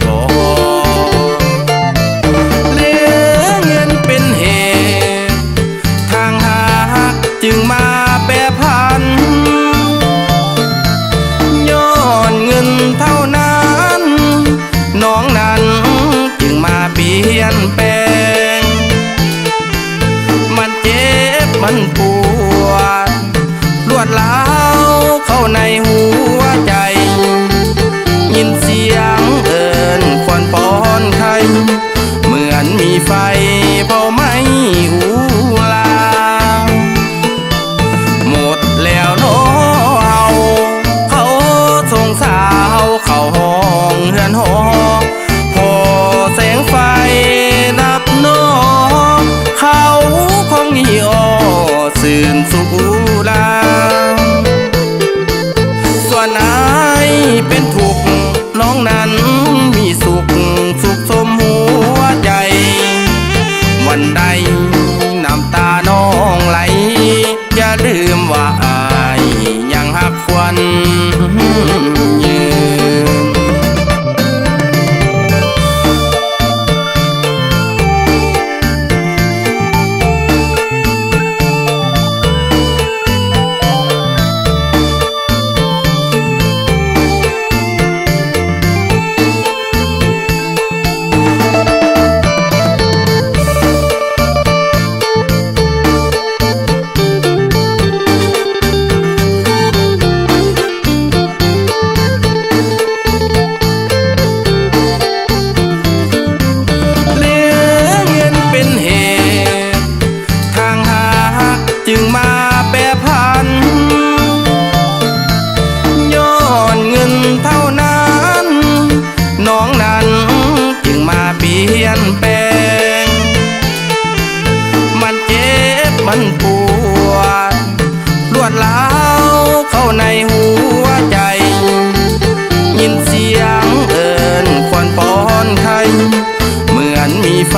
บ่เหลือเงินเป็นเหตุทางหากจึงมาแปรผันย้อนเงินเท่านั้นน้องนั้นจึงมาเปลี่ยนแปลงมันเจ็บมันปวดรวดร้าวเข้าในหัวใจยินเสียงเอิ้นควันป้อนไข่เหมือนมีไฟเผาไหม้อูลาหมดแล้วเนาะเขาส่งสาวเข้าห้องเฮือนหอพอแสงไฟนับน้องเขาคงยี่อ้อสื่นสุลาส่วนอายเป็นทุกข์น้องนั้นมีสุขสมหัวใจวันใดน้ำตาน้องไหลอย่าลืมว่าอายยังหักควันยืนจึงมาแปรผันย้อนเงินเท่านั้นน้องนั้นจึงมาเปลี่ยนแปลงมันเจ็บมันปวดรวดร้าวเข้าในหัวใจยินเสียงเอิ้นควันป้อนไข่เหมือนมีไฟ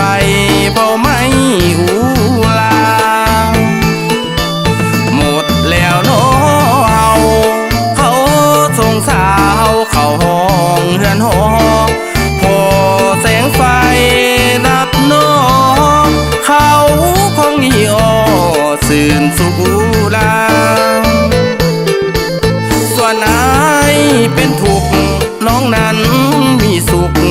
เผาไหม้อูลาแล้วเนาะเขาส่งสาวเข้าห้องเฮือนหอพอแสงไฟนับน้องเขาคงยี่อ้อสื่นสุลาส่วนอายเป็นทุกข์น้องนั้นมีสุข